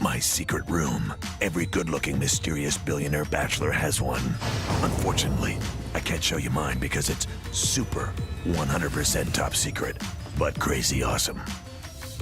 my secret room. Every good-looking, mysterious billionaire bachelor has one. Unfortunately, I can't show you mine because it's super 100% top secret, but crazy awesome.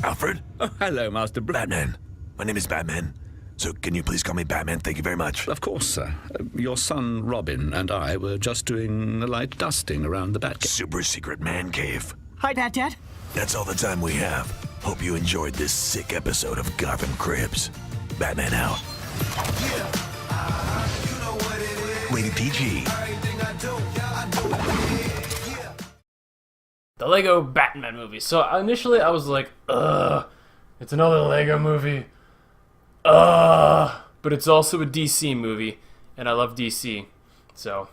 Alfred? Oh, hello, Master Batman. My name is Batman. So can you please call me Batman? Thank you very much. Of course, sir. Your son, Robin, and I were just doing a light dusting around the Batcave. Super secret man cave. Hi, Bat-Dad. That's all the time we have. Hope you enjoyed this sick episode of Gotham Cribs. Batman out. Rated PG. The Lego Batman movie. So initially I was like, it's another Lego movie. But it's also a DC movie, and I love DC, so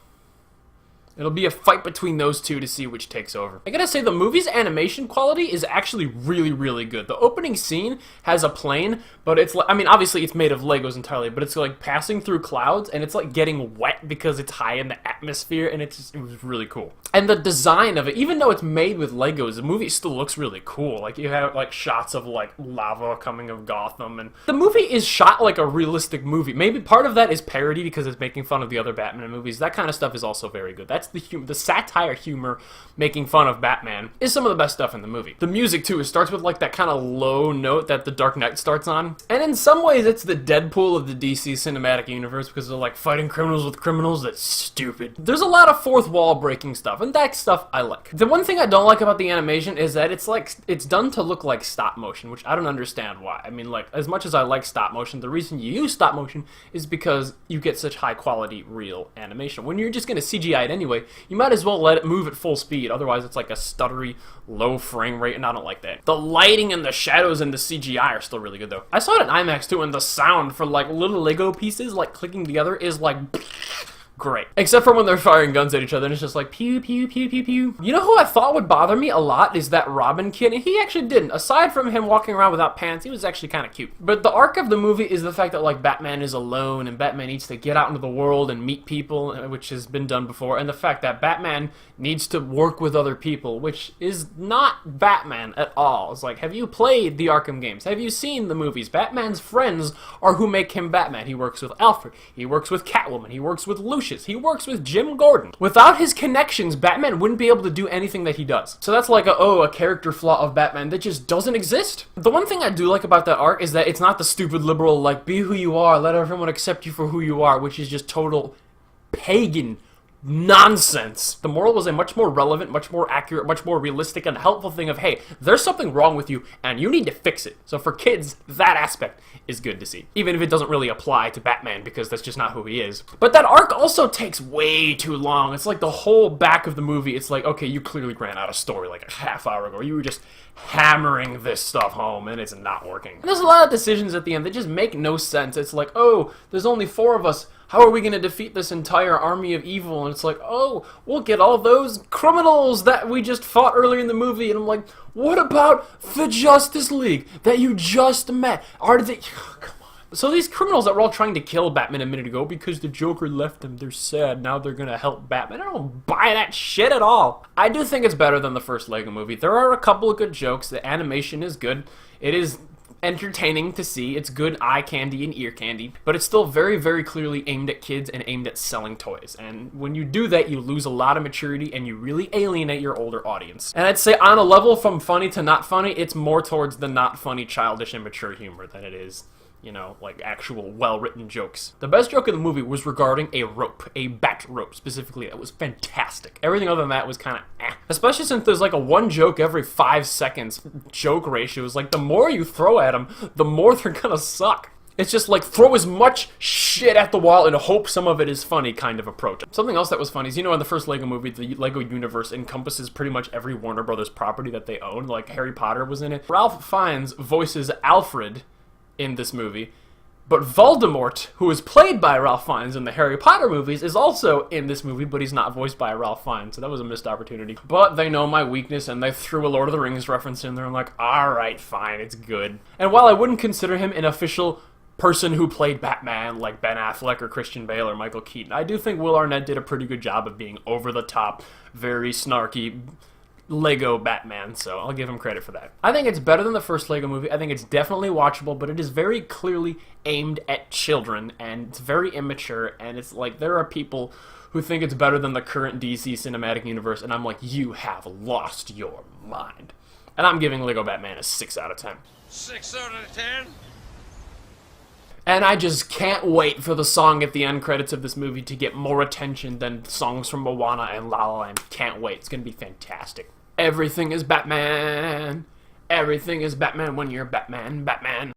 it'll be a fight between those two to see which takes over. I gotta say, the movie's animation quality is actually really, really good. The opening scene has a plane, but it's like, I mean, obviously it's made of Legos entirely, but it's like passing through clouds, and it's like getting wet because it's high in the atmosphere, and it was really cool. And the design of it, even though it's made with Legos, the movie still looks really cool. Like, you have like shots of like lava coming of Gotham, and the movie is shot like a realistic movie. Maybe part of that is parody because it's making fun of the other Batman movies. That kind of stuff is also very good. That's the satire humor making fun of Batman is some of the best stuff in the movie. The music too, it starts with like that kind of low note that the Dark Knight starts on. And in some ways it's the Deadpool of the DC cinematic universe because they're like fighting criminals with criminals. That's stupid. There's a lot of fourth wall breaking stuff, and that stuff I like. The one thing I don't like about the animation is that it's done to look like stop motion, which I don't understand why. I mean, like, as much as I like stop motion, the reason you use stop motion is because you get such high quality real animation. When you're just gonna CGI it anyway, you might as well let it move at full speed, otherwise it's like a stuttery, low frame rate, and I don't like that. The lighting and the shadows and the CGI are still really good, though. I saw it in IMAX, too, and the sound for, like, little Lego pieces, like, clicking together is, like, great. Except for when they're firing guns at each other, and it's just like, pew, pew, pew, pew, pew. You know who I thought would bother me a lot is that Robin kid, and he actually didn't. Aside from him walking around without pants, he was actually kind of cute. But the arc of the movie is the fact that, like, Batman is alone, and Batman needs to get out into the world and meet people, which has been done before, and the fact that Batman needs to work with other people, which is not Batman at all. It's like, have you played the Arkham games? Have you seen the movies? Batman's friends are who make him Batman. He works with Alfred. He works with Catwoman. He works with Lucius. He works with Jim Gordon. Without his connections, Batman wouldn't be able to do anything that he does. So that's like a character flaw of Batman that just doesn't exist. The one thing I do like about that arc is that it's not the stupid liberal, like, be who you are, let everyone accept you for who you are, which is just total pagan nonsense. The moral was a much more relevant, much more accurate, much more realistic and helpful thing of, hey, there's something wrong with you and you need to fix it. So for kids, that aspect is good to see. Even if it doesn't really apply to Batman because that's just not who he is. But that arc also takes way too long. It's like the whole back of the movie, it's like, okay, you clearly ran out of story like a half hour ago. You were just hammering this stuff home and it's not working. And there's a lot of decisions at the end that just make no sense. It's like, oh, there's only 4 of us. How are we going to defeat this entire army of evil? And it's like, oh, we'll get all those criminals that we just fought earlier in the movie. And I'm like, what about the Justice League that you just met? Are they... Come on. So these criminals that were all trying to kill Batman a minute ago because the Joker left them, they're sad. Now they're going to help Batman. I don't buy that shit at all. I do think it's better than the first Lego movie. There are a couple of good jokes. The animation is good. It is entertaining to see. It's good eye candy and ear candy, but it's still very, very clearly aimed at kids and aimed at selling toys. And when you do that, you lose a lot of maturity and you really alienate your older audience. And I'd say on a level from funny to not funny, it's more towards the not funny, childish, and mature humor than it is, you know, like actual well-written jokes. The best joke in the movie was regarding a rope, a bat rope specifically. That was fantastic. Everything other than that was kind of Especially since there's like a 1 joke every 5 seconds joke ratio. It's like the more you throw at them, the more they're gonna suck. It's just like throw as much shit at the wall and hope some of it is funny kind of approach. Something else that was funny is, you know, in the first Lego movie, the Lego universe encompasses pretty much every Warner Brothers property that they own. Like Harry Potter was in it. Ralph Fiennes voices Alfred in this movie. But Voldemort, who is played by Ralph Fiennes in the Harry Potter movies, is also in this movie, but he's not voiced by Ralph Fiennes, so that was a missed opportunity. But they know my weakness, and they threw a Lord of the Rings reference in there. I'm like, alright, fine, it's good. And while I wouldn't consider him an official person who played Batman like Ben Affleck or Christian Bale or Michael Keaton, I do think Will Arnett did a pretty good job of being over the top, very snarky, Lego Batman, so I'll give him credit for that. I think it's better than the first Lego movie. I think it's definitely watchable, but it is very clearly aimed at children, and it's very immature, and it's like there are people who think it's better than the current DC cinematic universe, and I'm like, you have lost your mind. And I'm giving Lego Batman a 6 out of 10. 6 out of 10? And I just can't wait for the song at the end credits of this movie to get more attention than songs from Moana and La La Land. Can't wait. It's going to be fantastic. Everything is Batman. Everything is Batman when you're Batman. Batman.